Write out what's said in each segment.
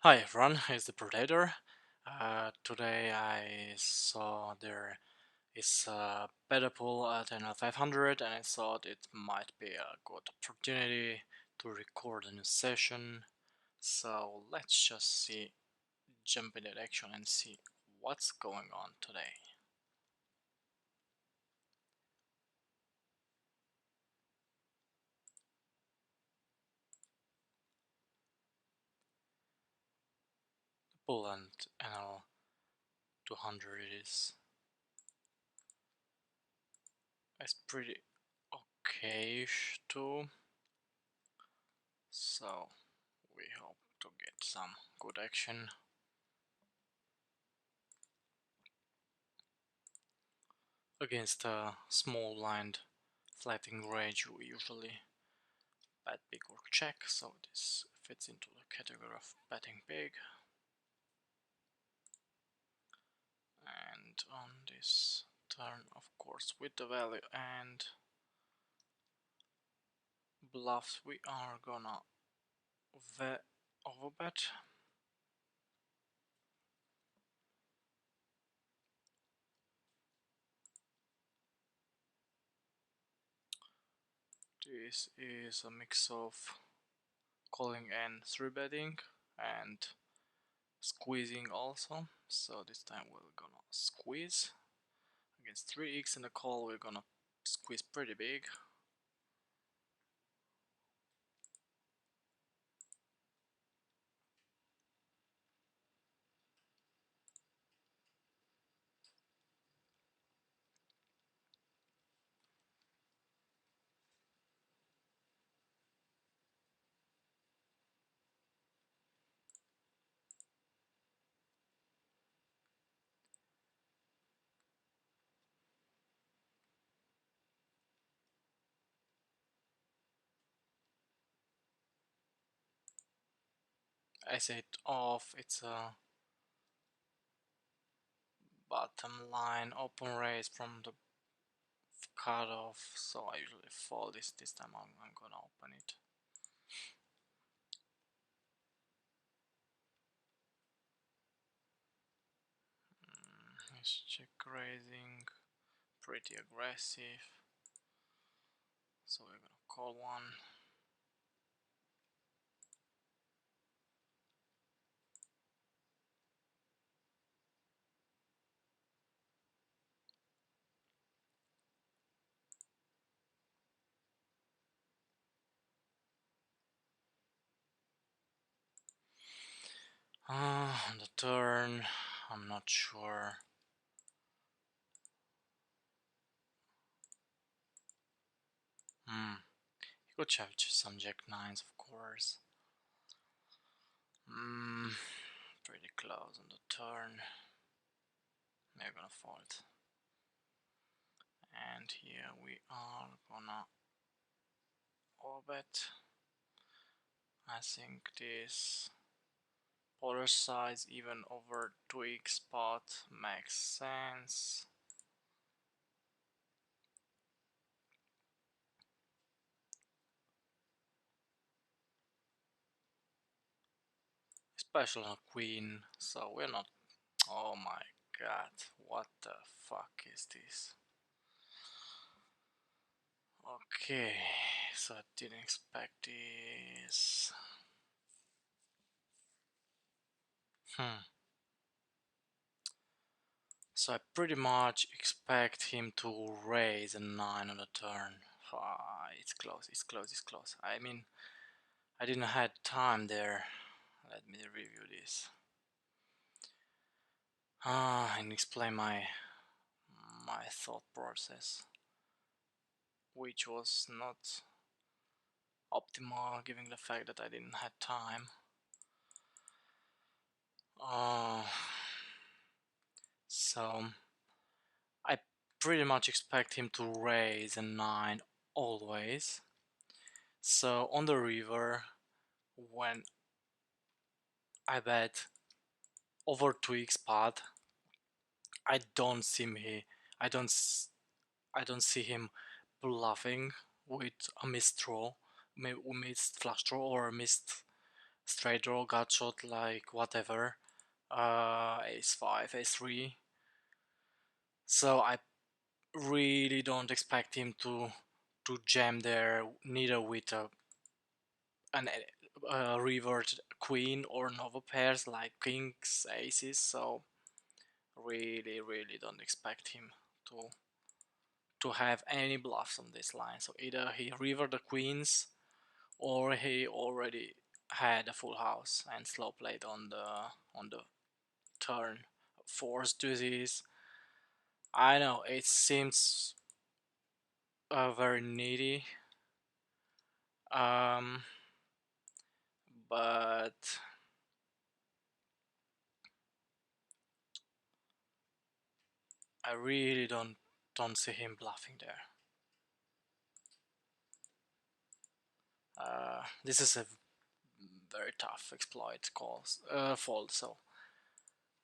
Hi everyone, it's the Predator. Today I saw there is a better pool at an 500 and I thought it might be a good opportunity to record a new session. So let's just jump into action and see what's going on today. The pool and NL 200 is pretty okay-ish too. So we hope to get some good action. Against a small blind flatting range, we usually bet big or check, so this fits into the category of betting big. And on this turn, of course, with the value and bluffs, we are gonna overbet. This is a mix of calling and 3-betting and squeezing also. So this time we're gonna squeeze. Against 3x in the call, we're gonna squeeze pretty big. I say it off, it's a bottom line open raise from the cutoff, so I usually fold this time I'm gonna open it. Let's check raising, pretty aggressive, so we're gonna call one. On the turn, I'm not sure. He could have just some jack nines, of course. Pretty close on the turn. We're gonna fold. And here we are gonna orbit. I think this polar size even over twig spot makes sense. Especially on queen, so we're not. Oh my god, what the fuck is this? Okay, so I didn't expect this. So I pretty much expect him to raise a 9 on the turn. It's close, it's close, it's close. I mean, I didn't have time there. Let me review this. And explain my thought process, which was not optimal given the fact that I didn't have time. So I pretty much expect him to raise a 9 always. So on the river, when I bet over 2x pot, I don't see me. I don't. I don't see him bluffing with a missed draw, missed flush draw or a missed straight draw, gut shot, like whatever, ace 5, ace 3. So I really don't expect him to jam there, neither with an revert queen or nova pairs like kings, aces. So really don't expect him to have any bluffs on this line. So either he river the queens or he already had a full house and slow played on the turn. Forced deuces. I know it seems very needy, um, but I really don't see him bluffing there. This is a very tough exploit calls fold. So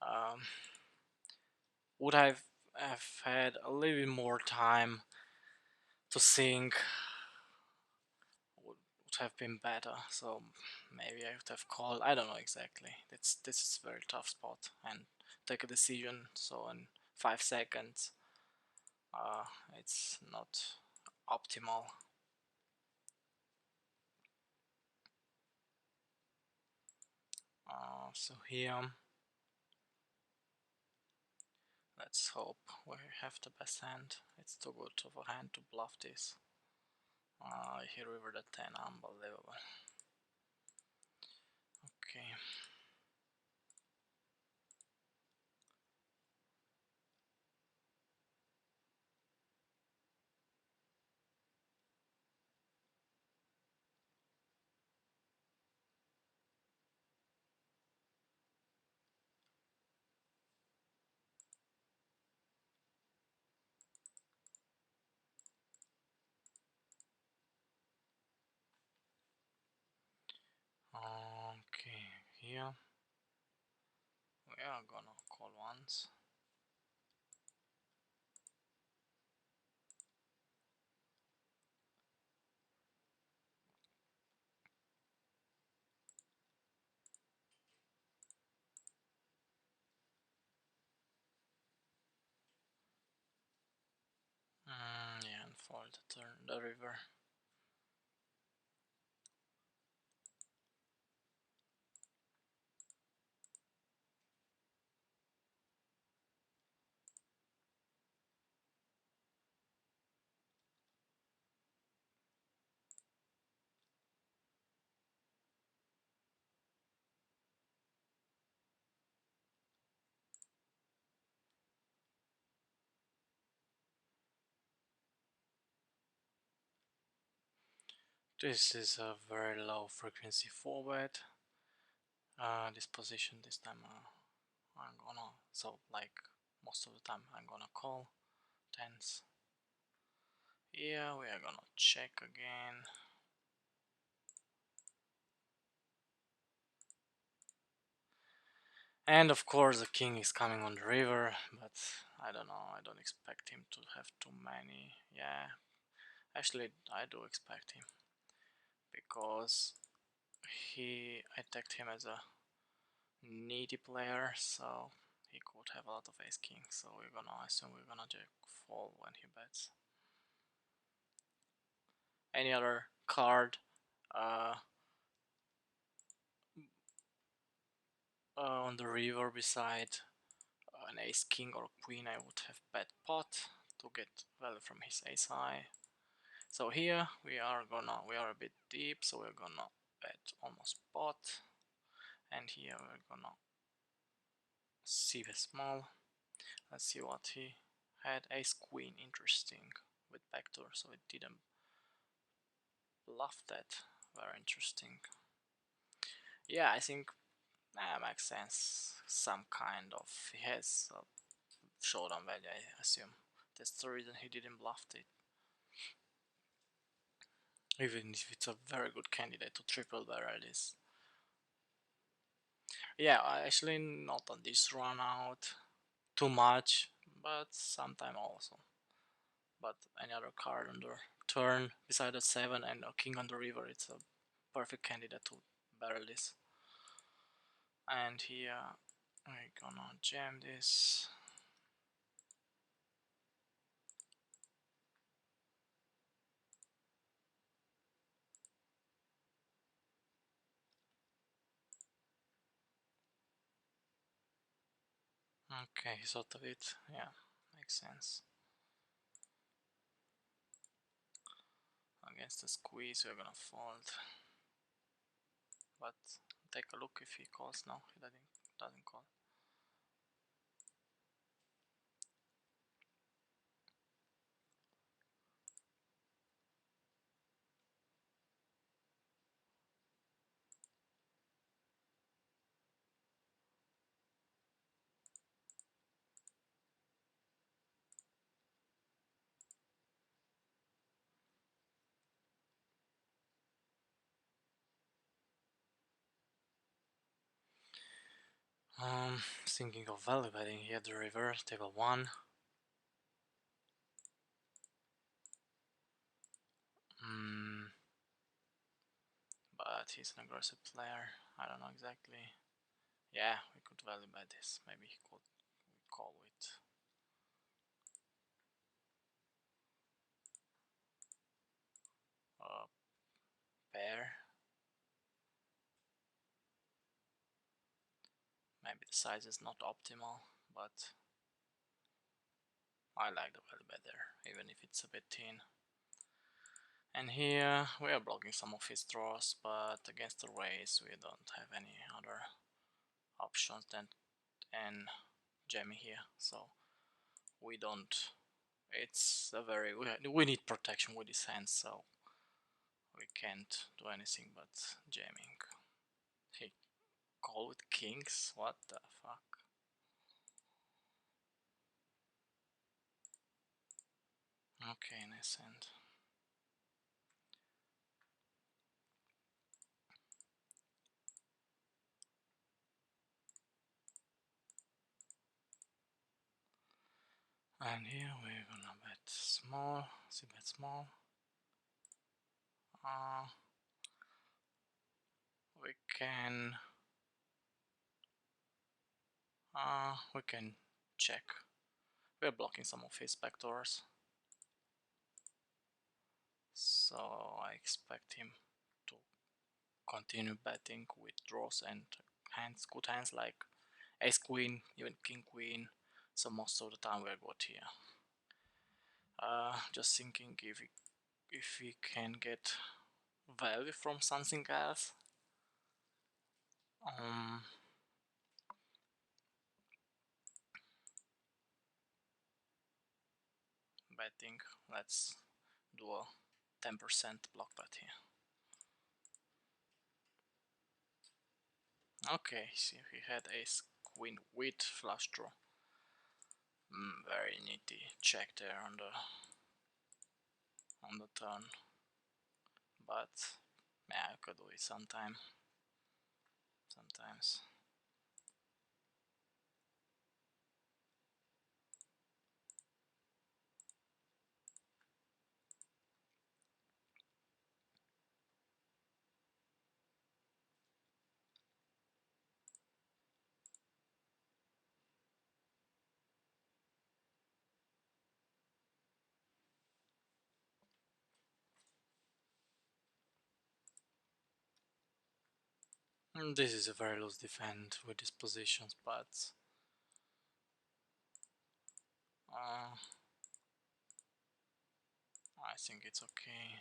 um, would have had a little bit more time to think, would have been better. So maybe I would have called. I don't know exactly. This is a very tough spot and take a decision. So in 5 seconds, uh, it's not optimal. So here, let's hope we have the best hand. It's too good of a hand to bluff this. He river the 10, unbelievable. Okay. Okay, here we are gonna call once. Yeah, and fold the turn, the river. This is a very low frequency forward. This position this time I'm gonna, so like most of the time I'm gonna call tens. Yeah, we are gonna check again. And of course the king is coming on the river, but I don't know, I don't expect him to have too many. Yeah, actually I do expect him, because he attacked him as a needy player, so he could have a lot of ace king, so we're gonna assume we're gonna jack fall when he bets. Any other card uh, on the river beside an ace king or queen, I would have bet pot to get value from his ace high. So here we are a bit deep, so we're gonna bet almost pot, and here we're gonna see the small. Let's see what he had. Ace queen, interesting, with backdoor, so it didn't bluff that. Very interesting. Yeah, I think that makes sense. Some kind of, he has a showdown value, I assume. That's the reason he didn't bluff it. Even if it's a very good candidate to triple barrel this. Yeah, actually not on this run out too much, but sometime also. But any other card on the turn beside a 7 and a king on the river, it's a perfect candidate to barrel this. And here we're gonna jam this. Okay, he thought of it. Yeah, makes sense. Against the squeeze, we're gonna fold. But take a look if he calls now. He doesn't call. Thinking of value betting here the river, table 1. But he's an aggressive player. I don't know exactly. Yeah, we could value bet this. Maybe he could call with a pair. Maybe the size is not optimal, but I like the value bet there, even if it's a bit thin. And here we are blocking some of his draws, but against the raise we don't have any other options than and jamming here. So we don't. It's a very we need protection with his hands, so we can't do anything but jamming. He call with kings? What the fuck? Okay, nice hand. And here we're gonna bet small. See, bet small. Uh, we can check. We're blocking some of his backdoors, so I expect him to continue betting with draws and hands, good hands like ace queen, even king queen. So most of the time we're good here. Just thinking if we can get value from something else. Betting. Let's do a 10% block bet here. Okay, see, he had ace queen with flush draw. Very nitty check there on the turn, but yeah, I could do it sometimes. This is a very loose defend with these positions, but I think it's okay.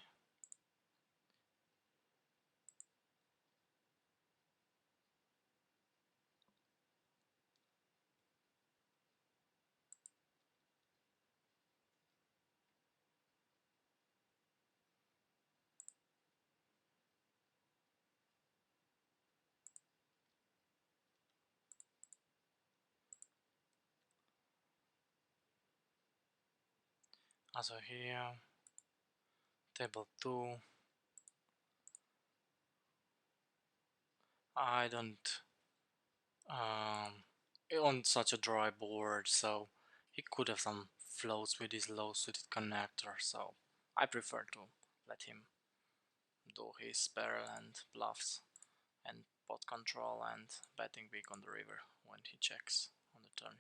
Also here, table 2. I don't on such a dry board, so he could have some floats with his low suited connector, so I prefer to let him do his barrel and bluffs and pot control and betting big on the river when he checks on the turn.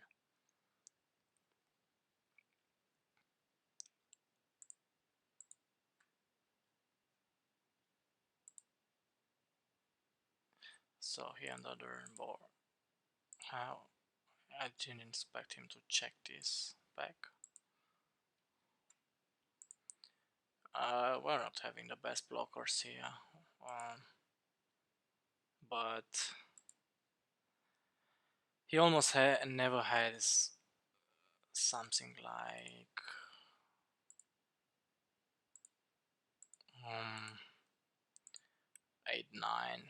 So he entered the board. How? I didn't expect him to check this back. We're not having the best blockers here, but he almost never has something like 8-9,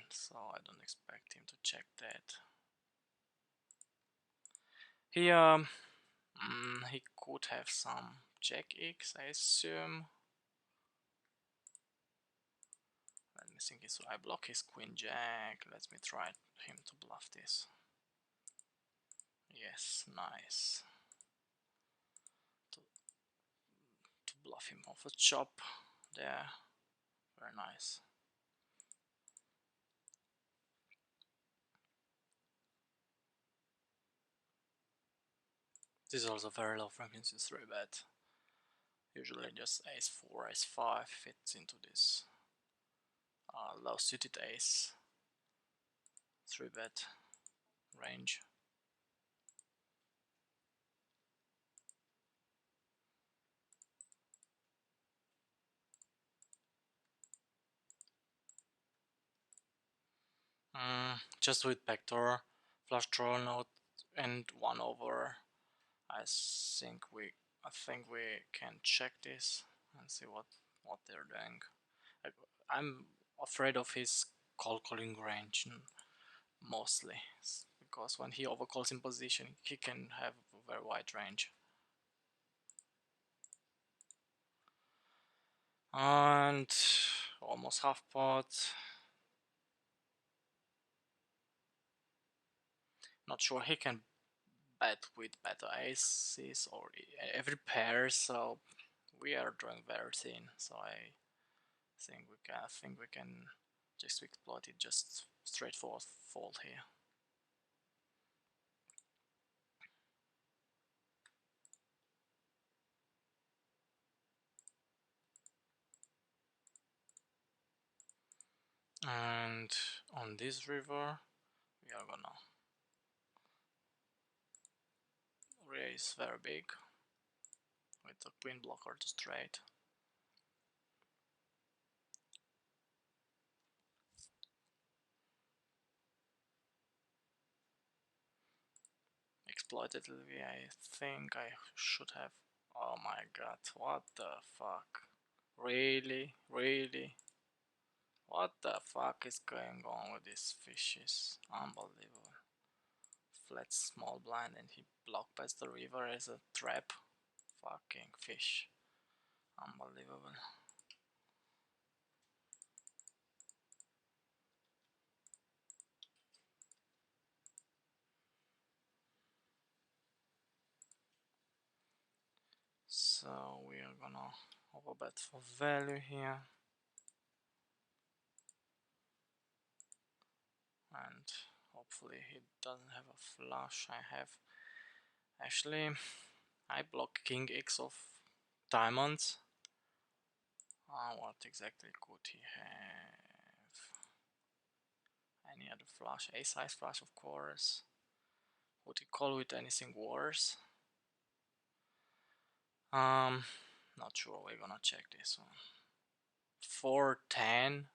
so I don't expect him to check that. He could have some Jack X, I assume. Let me think. So I block his Queen Jack. Let me try him to bluff this. Yes, nice. To bluff him off a chop there. Very nice. This is also very low frequency 3-bet. Usually just ace-4, ace-5 fits into this low suited ace 3-bet range. Just with backdoor, flush draw note, and 1/over. I think we can check this and see what they're doing. I'm afraid of his call calling range mostly, because when he overcalls in position, he can have a very wide range. And almost half pot. Not sure he can bet with better aces or every pair, so we are drawing very thin. So I think we can just exploit it, just straightforward fold here. And on this river, we are gonna raise very big with the queen blocker to straight. Exploited LV, I think I should have. Oh my god, what the fuck? Really? Really? What the fuck is going on with these fishes? Unbelievable. Flat small blind and he blocked past the river as a trap. Fucking fish. Unbelievable. So we are gonna overbet for value here. And hopefully he doesn't have a flush. Actually, I block King X of diamonds. What exactly could he have? Any other flush? Ace-high flush, of course. Would he call with anything worse? Not sure. We're gonna check this one. 4-10.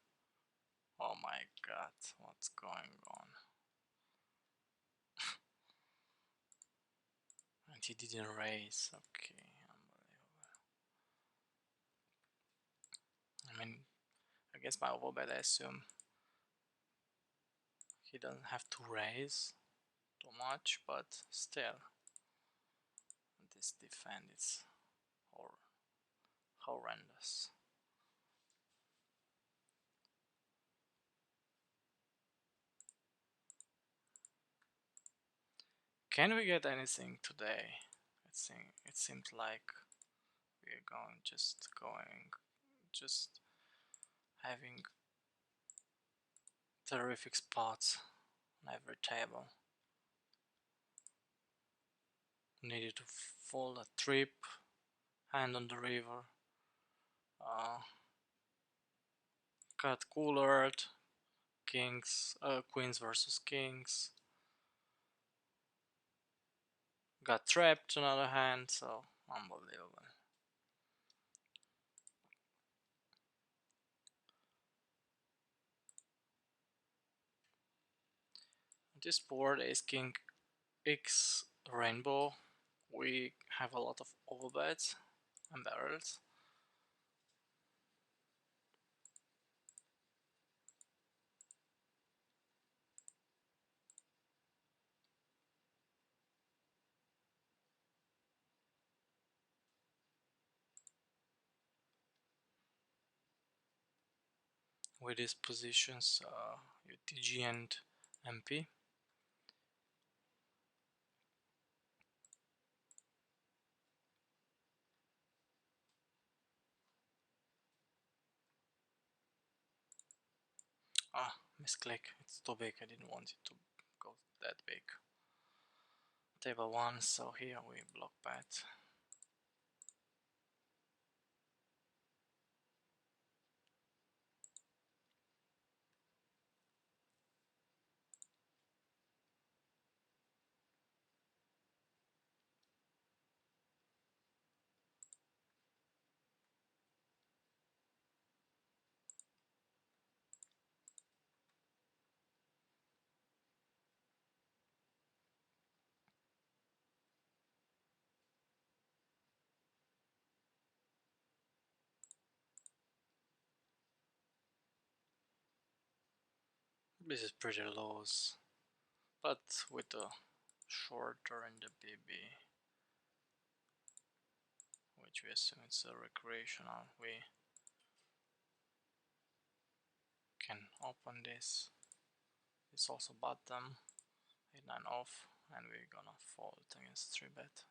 Oh my god, what's going on? And he didn't raise. Okay, unbelievable. I mean, I guess by overbet I assume he doesn't have to raise too much, but still, this defend is horrendous. Can we get anything today? It seems like we're just having terrific spots on every table. Needed to fold a trip, hand on the river, uh, got coolered, queens versus kings, got trapped another hand, so unbelievable. This board is king x rainbow. We have a lot of overbets and barrels. With these positions, UTG and MP. Ah, misclick. It's too big. I didn't want it to go that big. Table 1, so here we block bet. This is pretty loose, but with the shorter in the BB, which we assume it's a recreational, we can open this. It's also bottom, 8-9 off, and we're gonna fold against 3-bet.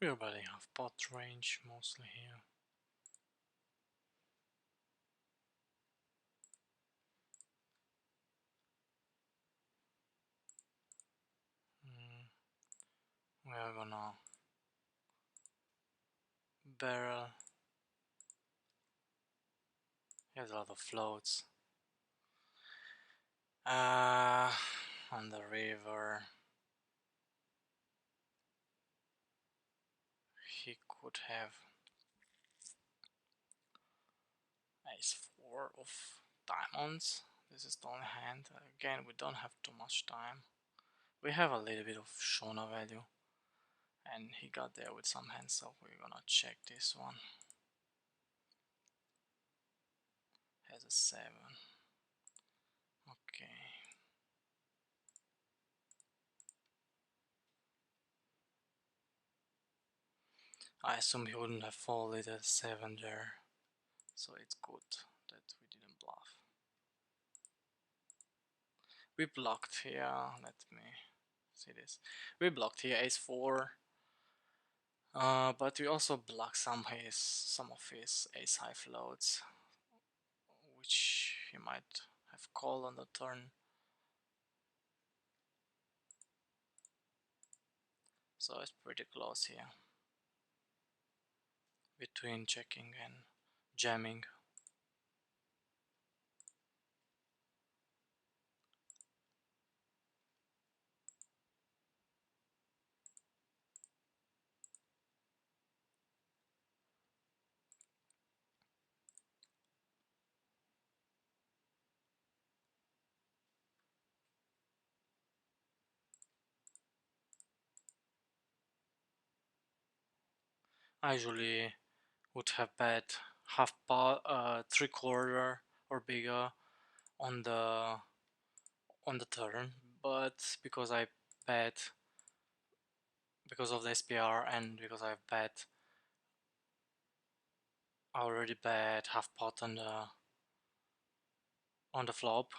We're betting half pot range mostly here. We are gonna barrel. He has a lot of floats. On the river, he could have ace-4 of diamonds. This is the only hand. Again, we don't have too much time. We have a little bit of Shona value, and he got there with some hands, so we're gonna check this one. Has a 7. Okay. I assume he wouldn't have folded a 7 there, so it's good that we didn't bluff. We blocked here. Let me see this. We blocked here ace-4. But we also block some of his ace high floats, which he might have call on the turn. So it's pretty close here between checking and jamming. I usually would have bet half pot, 3/4 or bigger on the turn, but because I bet because of the SPR and because I've bet I already bet half pot on the flop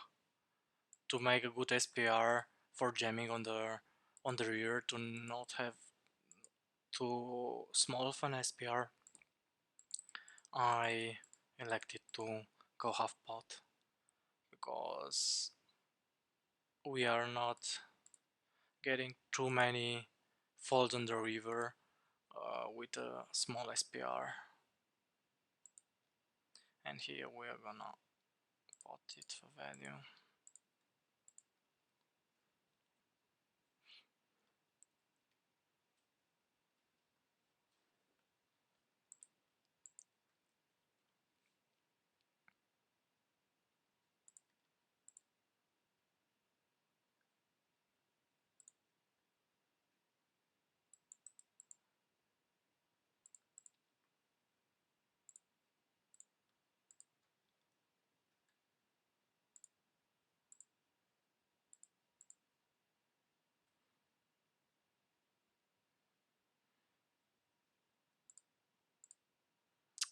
to make a good SPR for jamming on the rear, to not have too small of an SPR. I elected to go half pot because we are not getting too many folds on the river with a small SPR. And here we are gonna pot it for value.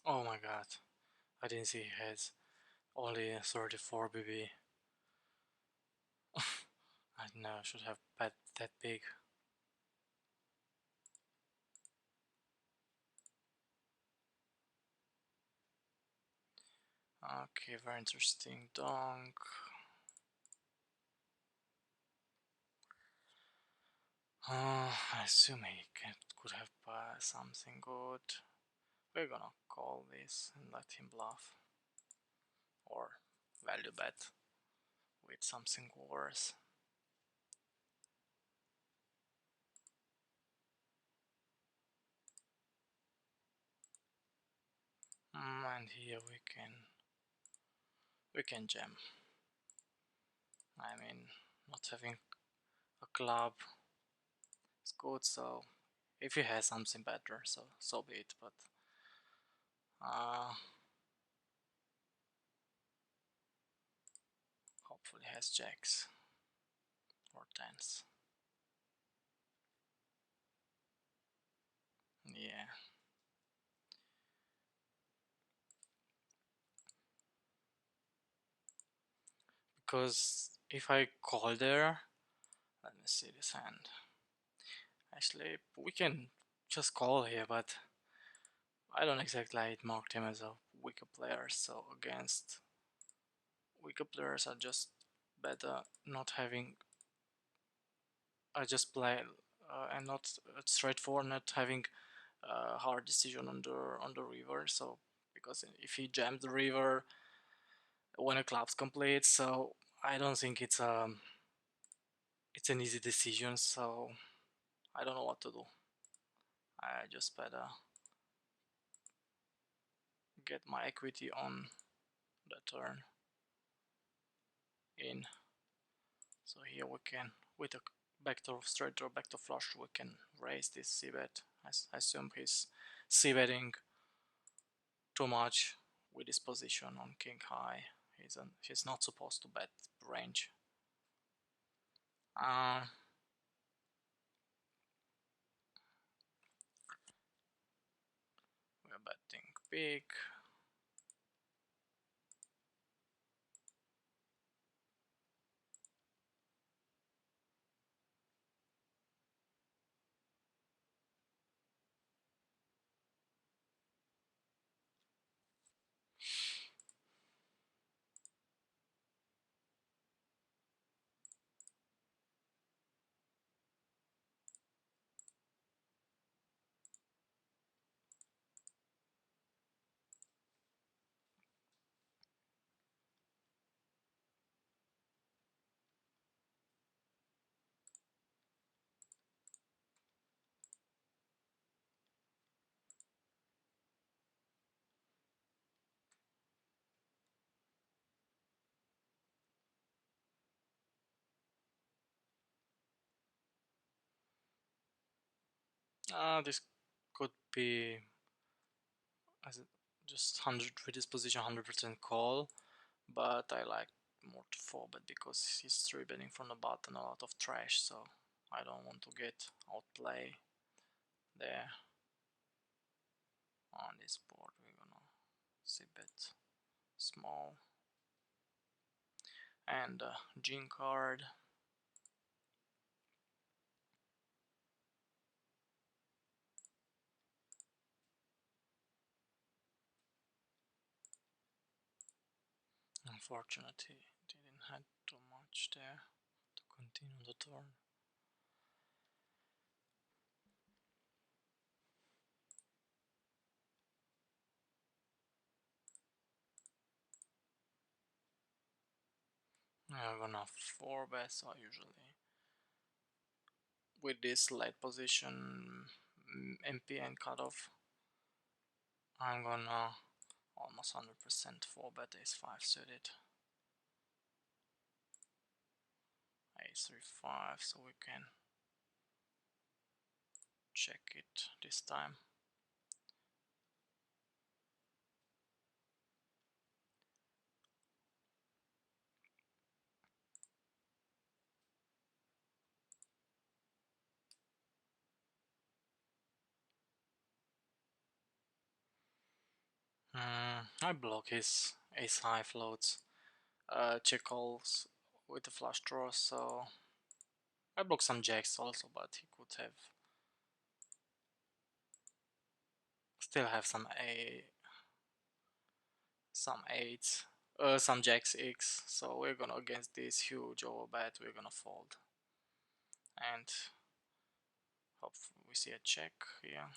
Oh my god, I didn't see he has only 34 BB. I know, I should have bet that big. Okay, very interesting donk. I assume he could have something good. We're gonna call this and let him bluff. Or value bet with something worse. And here we can jam. I mean, not having a club is good, so if he has something better, so be it. But hopefully has jacks or tens. Yeah. Because if I call there, let me see this hand. Actually, we can just call here, but I don't exactly mark him as a weaker player, so against weaker players are just better not having. I just play and not straightforward, not having a hard decision on the river. So because if he jams the river when a club's complete, so I don't think it's an easy decision. So I don't know what to do. I just better get my equity on the turn in. So here we can, with a backdoor straight or backdoor flush, we can raise this c-bet. I assume he's c-betting too much with his position on king high. He's not supposed to bet range. We're betting big. This could be as just 100 with this position 100% call, but I like more to 4-bet because he's 3-betting from the button a lot of trash, so I don't want to get outplay there. On this board we're gonna c-bet small and gene card. Unfortunately, didn't have too much there to continue the turn. I'm gonna 4-bet, so usually with this late position MPN cutoff, I'm gonna almost 100% 4-bet ace-5 suited. Ace-3-5, so we can check it this time. I block his ace-high floats, check calls with the flush draw, so I block some jacks also, but he could have still have some eights, some jacks X. So we're gonna against this huge overbet, we're gonna fold, and hope we see a check here.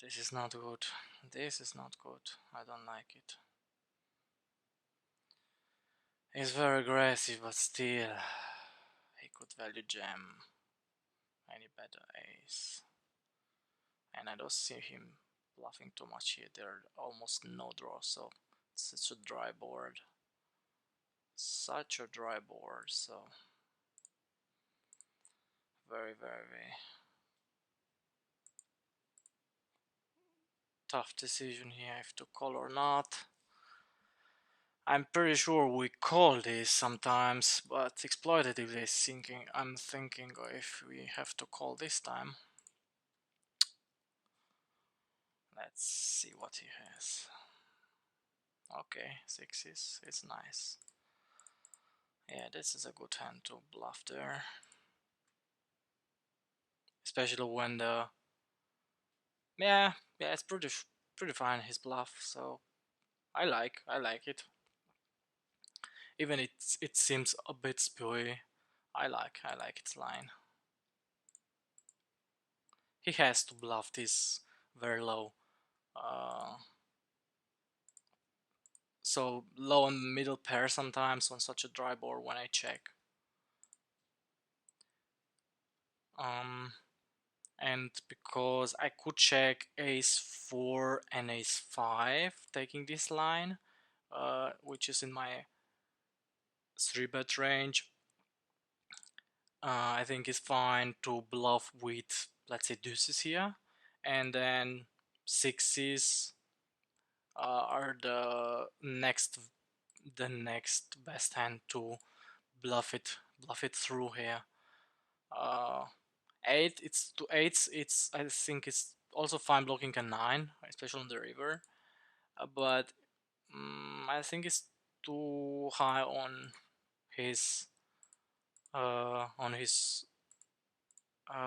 This is not good. This is not good. I don't like it. He's very aggressive, but still, he could value jam any better ace. And I don't see him bluffing too much here. There are almost no draws, so it's such a dry board. Such a dry board, so very, very tough decision here if to call or not. I'm pretty sure we call this sometimes, but exploitatively thinking, I'm thinking if we have to call this time. Let's see what he has. Okay, sixes, it's nice. Yeah, this is a good hand to bluff there. Especially when the... Yeah, it's pretty fine, his bluff, so I like it. Even it seems a bit spewy. I like its line. He has to bluff this very low. So low and middle pair sometimes on such a dry board when I check. And because I could check ace-4 and ace-5 taking this line, which is in my 3-bet range, I think it's fine to bluff with, let's say, deuces here, and then sixes are the next best hand to bluff it through here. Uh, it's to eights. I think it's also fine blocking a 9, especially on the river, but I think it's too high his on his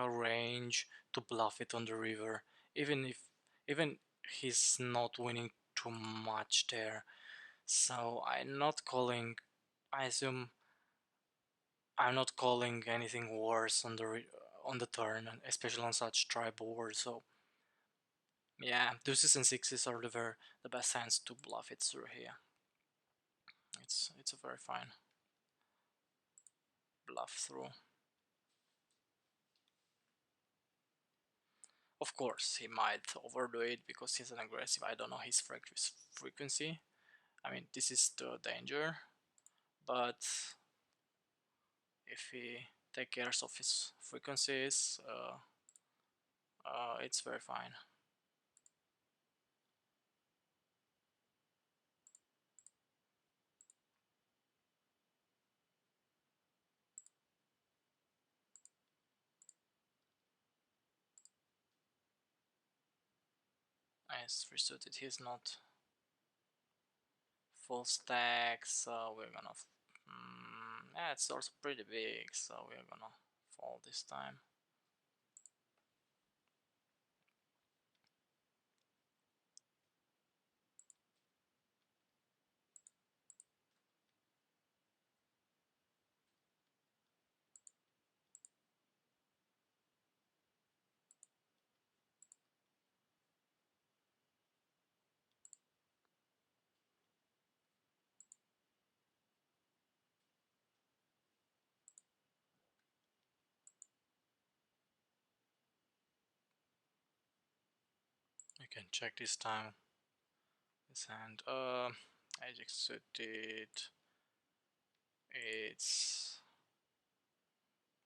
range to bluff it on the river, even he's not winning too much there. So I'm not calling. I assume I'm not calling anything worse on the turn, especially on such dry board. So yeah, deuces and sixes are the best hands to bluff it through here. It's a very fine bluff through. Of course, he might overdo it because he's an aggressive. I don't know his frequency. I mean, this is the danger. But if he take care of his frequencies, it's very fine. Nice, resuited. He's not full stack, so we're gonna. Yeah, it's also pretty big, so we're gonna fall this time. You can check this time. This hand. Ajax suited. It's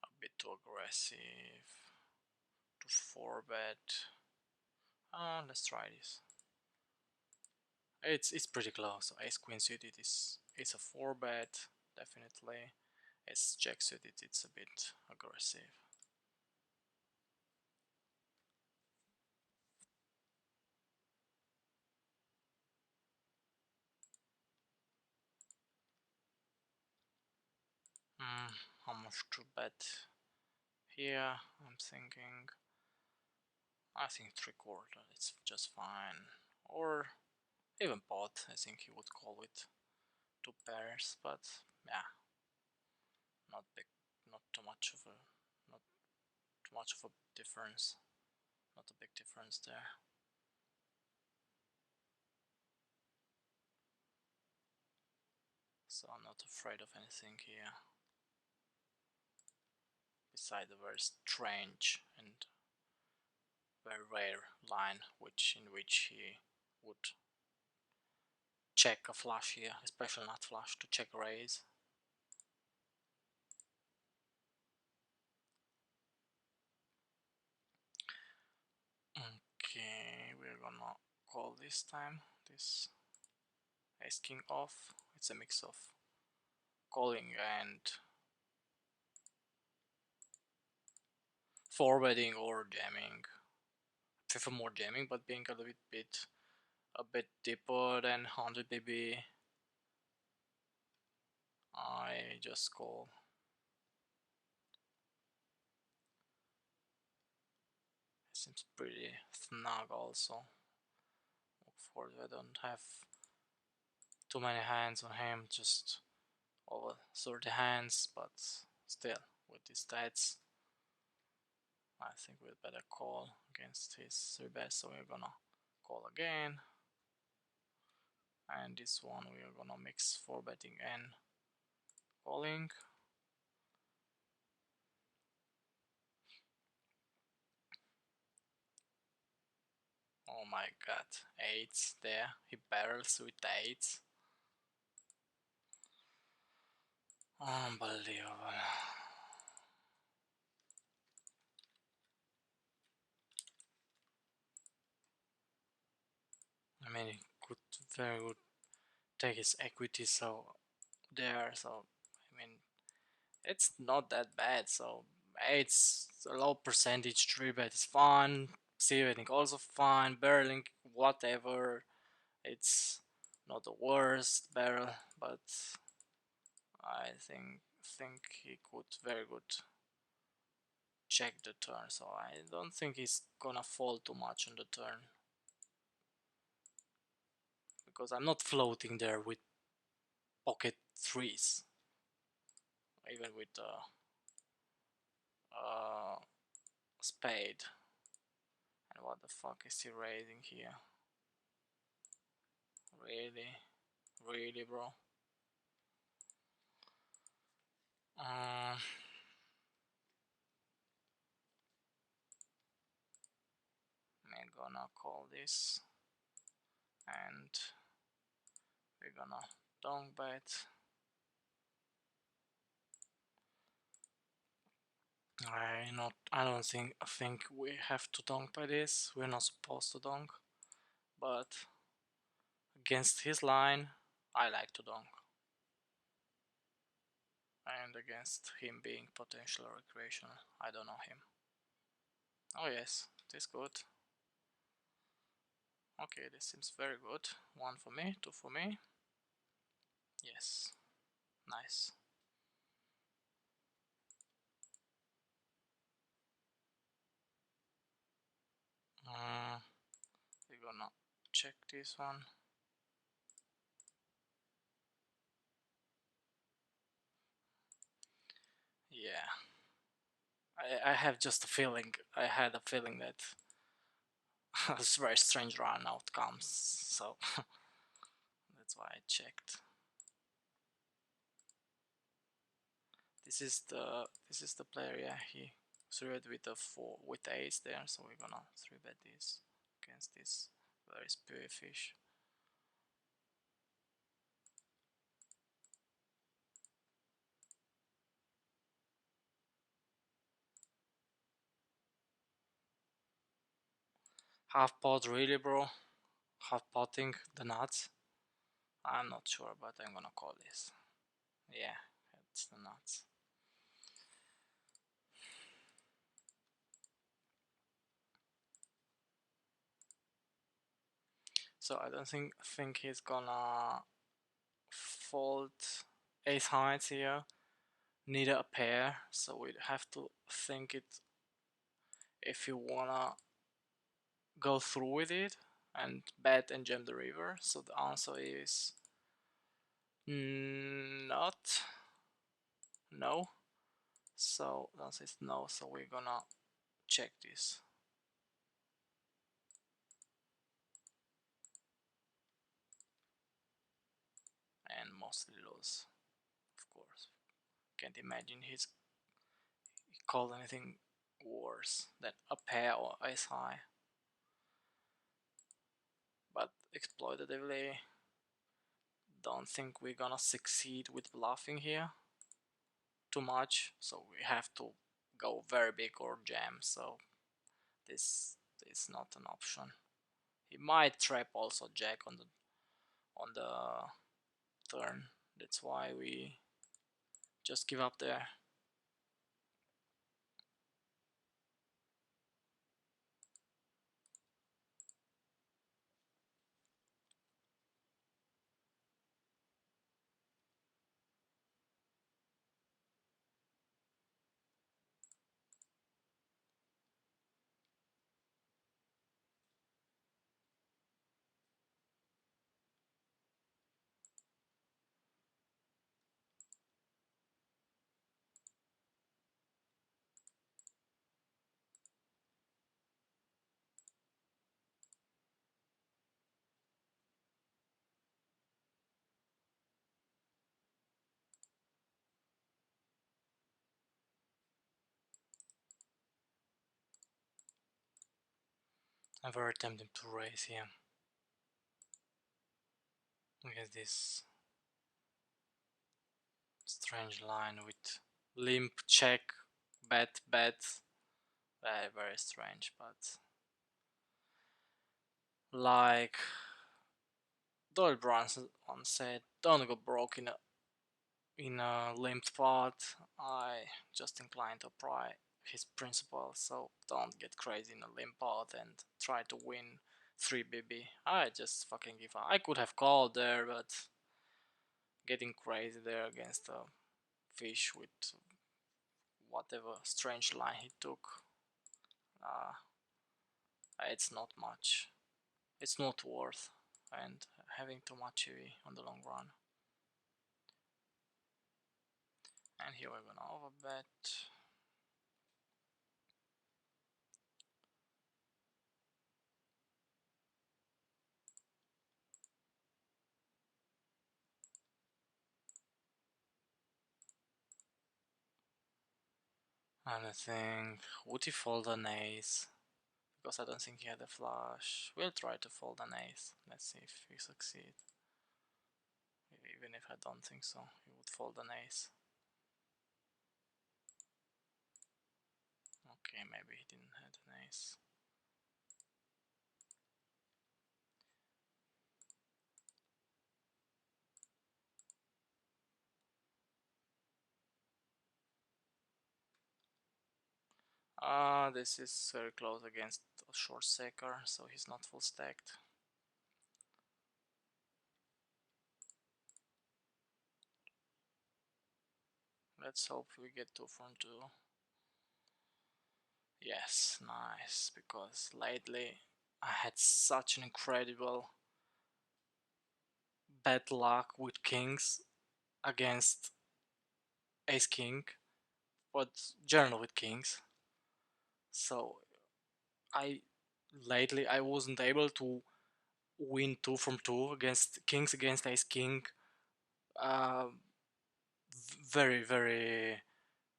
a bit too aggressive. To 4-bet. Let's try this. It's pretty close. Ace Queen suited is a 4-bet, definitely. Ace Jack suited, it's a bit aggressive. How much to bet here? I'm thinking. I think 3/4. It's just fine. Or even pot. I think he would call with 2 pairs, but yeah, not big, not too much of a, not too much of a difference. Not a big difference there. So I'm not afraid of anything here. Beside the very strange and very rare line in which he would check a flush here, especially not flush, to check raise. Okay, we're gonna call this time. This ace king off. It's a mix of calling and forwarding or jamming. I prefer more jamming, but being a bit deeper than 100 bb, I just call. Seems pretty snug also. Of course, I don't have too many hands on him, just over 30 hands, but still, with these stats, I think we'd better call against his 3-bet, so we're gonna call again. And this one we're gonna mix 4-betting and calling. Oh my god, 8s there, he barrels with 8s. Unbelievable. I mean, he could very good take his equity so there, so I mean, it's not that bad. So it's a low percentage 3-bet is fun, C-betting also fun, barreling whatever, it's not the worst barrel, but I think he could very good check the turn, so I don't think he's gonna fall too much on the turn, because I'm not floating there with pocket threes, even with spade. And what the fuck is he raising here? Really? Really, bro? Uh, gonna call this, and we're gonna donk bet. I don't think we have to donk by this. We're not supposed to donk, but against his line, I like to donk. And against him being potential recreational, I don't know him. Oh yes, this good. Okay, this seems very good. 1 for me, 2 for me. Yes, nice. We're gonna check this one. Yeah, I have just a feeling. I had a feeling that it's a very strange run outcomes, so that's why I checked. This is the player. Yeah, he threw it with a 4 with the ace there, so we're gonna 3-bet this against this very spewy fish. Half pot really, bro? Half potting the nuts? I'm not sure, but I'm gonna call this. Yeah, it's the nuts. So I don't think he's gonna fold ace heights here. Neither a pair, so we'd have to think it if you wanna go through with it and bet and jam the river. So the answer is not no. So the answer is no. So we're gonna check this. And mostly lose, of course. Can't imagine he called anything worse than a pair or ace high. But exploitatively, don't think we're gonna succeed with bluffing here too much, so we have to go very big or jam. So this is not an option. He might trap also jack on the turn. That's why we just give up there. I'm very tempted to raise here. Look at this strange line with limp check bet bet. Very strange, but like Doyle Brunson once said, don't go broke in a limped pot. I just inclined to apply his principle, so don't get crazy in a limp pot and try to win 3 BB. I just fucking give up. I could have called there, but getting crazy there against a fish with whatever strange line he took, uh, it's not much. It's not worth and having too much EV on the long run. And here we're gonna overbet. And I think, would he fold an ace? because I don't think he had a flush. We'll try to fold an ace. Let's see if we succeed. Even if I don't think so, he would fold an ace. Okay, maybe he didn't have an ace. This is very close against a short stacker, so he's not full stacked. Let's hope we get 2 from 2. Yes, nice, because lately I had such an incredible bad luck with kings against ace king, but general with kings. So I lately I wasn't able to win 2 from 2 against kings against ace king. Uh, very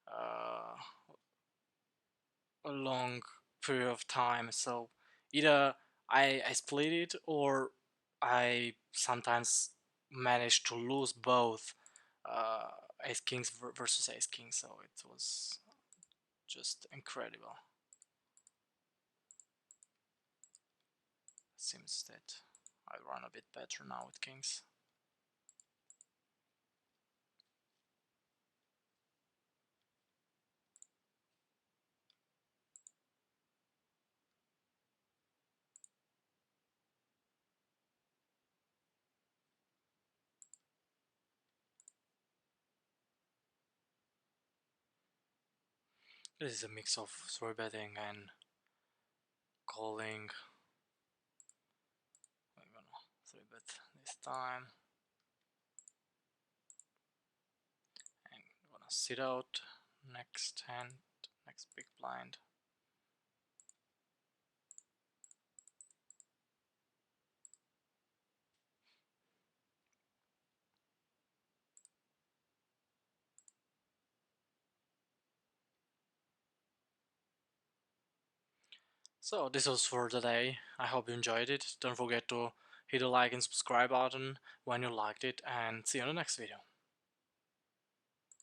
uh, a long period of time. So either I split it, or I sometimes managed to lose both uh, ace kings versus ace king. So it was just incredible. Seems that I run a bit better now with kings. This is a mix of 3-betting and calling. I'm gonna 3-bet this time. And I'm gonna sit out next hand, next big blind. So this was for today. I hope you enjoyed it. Don't forget to hit the like and subscribe button when you liked it, and see you in the next video.